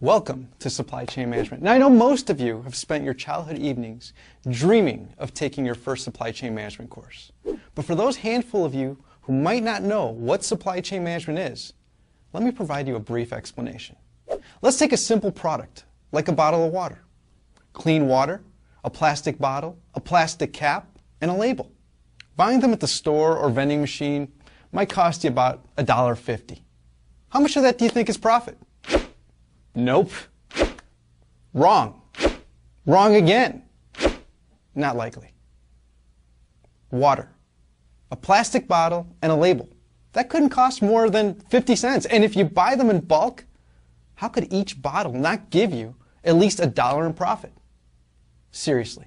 Welcome to Supply Chain Management. Now I know most of you have spent your childhood evenings dreaming of taking your first supply chain management course. But for those handful of you who might not know what supply chain management is, let me provide you a brief explanation. Let's take a simple product, like a bottle of water. Clean water, a plastic bottle, a plastic cap, and a label. Buying them at the store or vending machine might cost you about $1.50. How much of that do you think is profit? Nope. Wrong. Wrong again. Not likely. Water. A plastic bottle and a label. That couldn't cost more than 50 cents. And if you buy them in bulk, how could each bottle not give you at least $1 in profit? Seriously.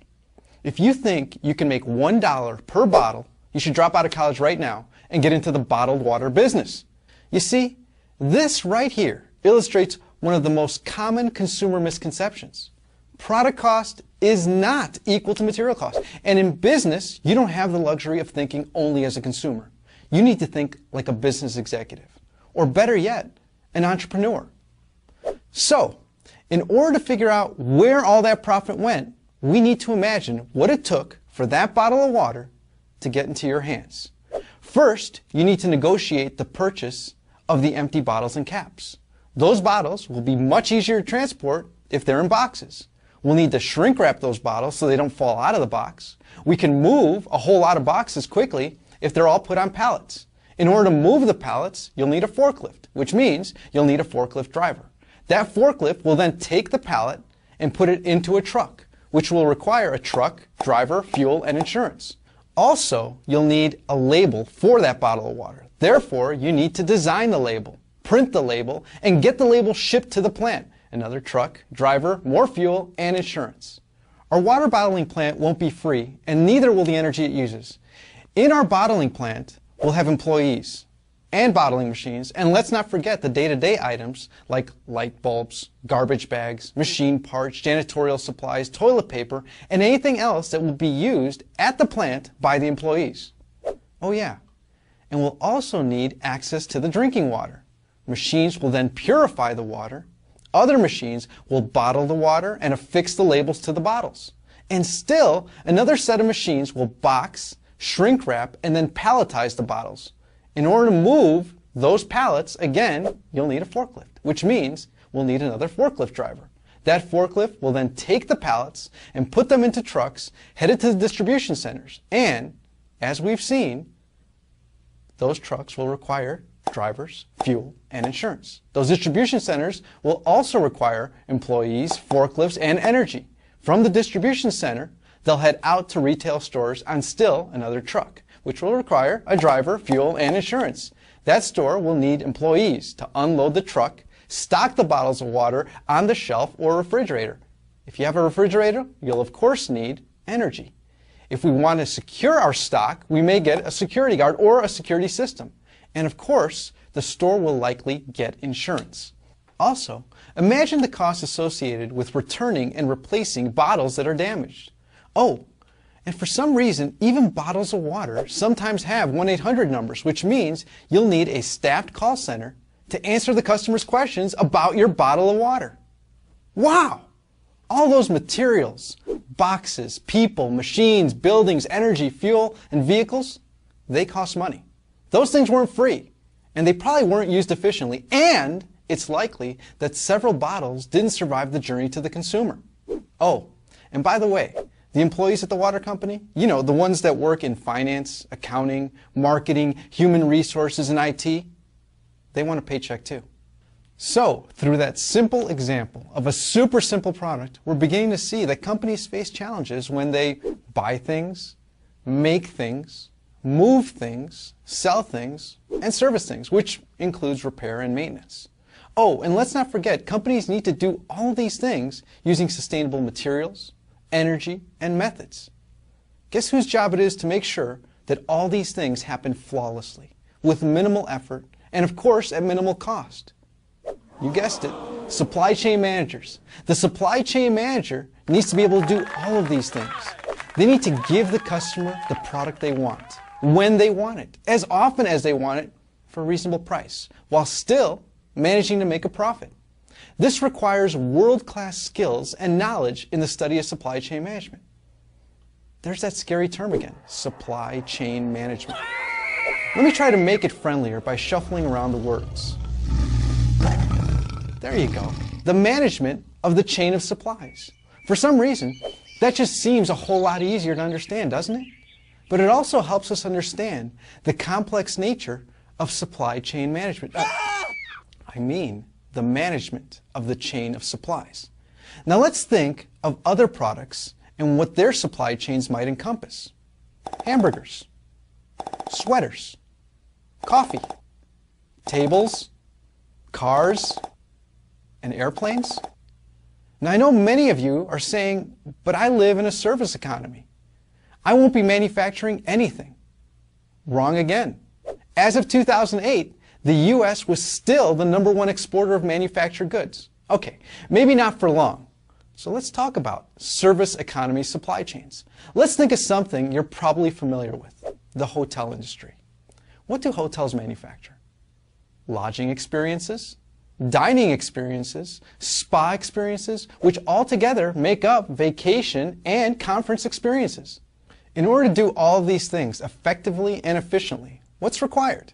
If you think you can make $1 per bottle, you should drop out of college right now and get into the bottled water business. You see, this right here illustrates one of the most common consumer misconceptions. Product cost is not equal to material cost. And in business, you don't have the luxury of thinking only as a consumer. You need to think like a business executive, or better yet, an entrepreneur. So, in order to figure out where all that profit went, we need to imagine what it took for that bottle of water to get into your hands. First, you need to negotiate the purchase of the empty bottles and caps. Those bottles will be much easier to transport if they're in boxes. We'll need to shrink wrap those bottles so they don't fall out of the box. We can move a whole lot of boxes quickly if they're all put on pallets. In order to move the pallets, you'll need a forklift, which means you'll need a forklift driver. That forklift will then take the pallet and put it into a truck, which will require a truck, driver, fuel, and insurance. Also, you'll need a label for that bottle of water. Therefore, you need to design the label, print the label, and get the label shipped to the plant. Another truck, driver, more fuel, and insurance. Our water bottling plant won't be free, and neither will the energy it uses. In our bottling plant, we'll have employees and bottling machines, and let's not forget the day-to-day items like light bulbs, garbage bags, machine parts, janitorial supplies, toilet paper, and anything else that will be used at the plant by the employees. Oh yeah, and we'll also need access to the drinking water. Machines will then purify the water. Other machines will bottle the water and affix the labels to the bottles. And still, another set of machines will box, shrink wrap, and then palletize the bottles. In order to move those pallets, again, you'll need a forklift, which means we'll need another forklift driver. That forklift will then take the pallets and put them into trucks headed to the distribution centers. And, as we've seen, those trucks will require drivers, fuel, and insurance. Those distribution centers will also require employees, forklifts, and energy. From the distribution center, they'll head out to retail stores on still another truck, which will require a driver, fuel, and insurance. That store will need employees to unload the truck, stock the bottles of water on the shelf or refrigerator. If you have a refrigerator, you'll of course need energy. If we want to secure our stock, we may get a security guard or a security system. And of course, the store will likely get insurance. Also, imagine the costs associated with returning and replacing bottles that are damaged. Oh, and for some reason, even bottles of water sometimes have 1-800 numbers, which means you'll need a staffed call center to answer the customer's questions about your bottle of water. Wow! All those materials, boxes, people, machines, buildings, energy, fuel, and vehicles, they cost money. Those things weren't free, and they probably weren't used efficiently, and it's likely that several bottles didn't survive the journey to the consumer. Oh, and by the way, the employees at the water company, you know, the ones that work in finance, accounting, marketing, human resources, and IT, they want a paycheck too. So, through that simple example of a super simple product, we're beginning to see that companies face challenges when they buy things, make things, move things, sell things, and service things, which includes repair and maintenance. Oh, and let's not forget, companies need to do all of these things using sustainable materials, energy, and methods. Guess whose job it is to make sure that all these things happen flawlessly, with minimal effort, and of course at minimal cost? You guessed it, supply chain managers. The supply chain manager needs to be able to do all of these things. They need to give the customer the product they want, when they want it, as often as they want it, for a reasonable price, while still managing to make a profit. This requires world-class skills and knowledge in the study of supply chain management. There's that scary term again, supply chain management. Let me try to make it friendlier by shuffling around the words. There you go. The management of the chain of supplies. For some reason, that just seems a whole lot easier to understand, doesn't it? But it also helps us understand the complex nature of supply chain management. I mean, the management of the chain of supplies. Now let's think of other products and what their supply chains might encompass. Hamburgers, sweaters, coffee, tables, cars, and airplanes. Now I know many of you are saying, but I live in a service economy. I won't be manufacturing anything. Wrong again. As of 2008, the U.S. was still the #1 exporter of manufactured goods. Okay, maybe not for long. So let's talk about service economy supply chains. Let's think of something you're probably familiar with, the hotel industry. What do hotels manufacture? Lodging experiences, dining experiences, spa experiences, which altogether make up vacation and conference experiences. In order to do all of these things effectively and efficiently, what's required?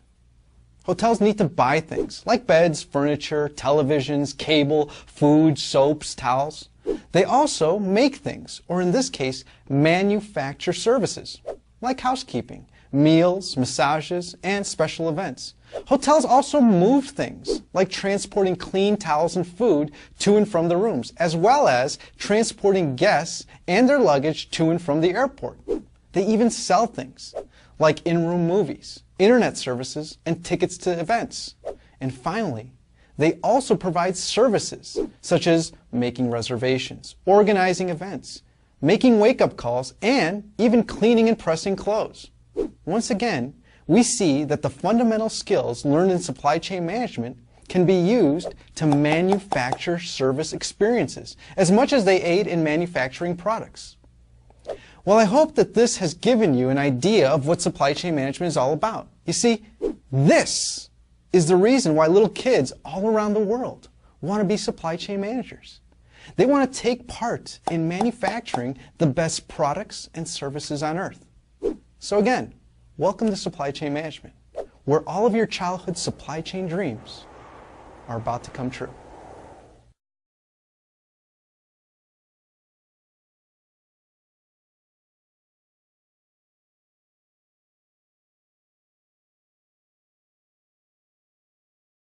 Hotels need to buy things like beds, furniture, televisions, cable, food, soaps, towels. They also make things, or in this case, manufacture services, like housekeeping, meals, massages, and special events. Hotels also move things, like transporting clean towels and food to and from the rooms, as well as transporting guests and their luggage to and from the airport. They even sell things, like in-room movies, internet services, and tickets to events. And finally, they also provide services, such as making reservations, organizing events, making wake-up calls, and even cleaning and pressing clothes. Once again, we see that the fundamental skills learned in supply chain management can be used to manufacture service experiences as much as they aid in manufacturing products. Well, I hope that this has given you an idea of what supply chain management is all about. You see, this is the reason why little kids all around the world want to be supply chain managers. They want to take part in manufacturing the best products and services on earth. So again, welcome to supply chain management, where all of your childhood supply chain dreams are about to come true.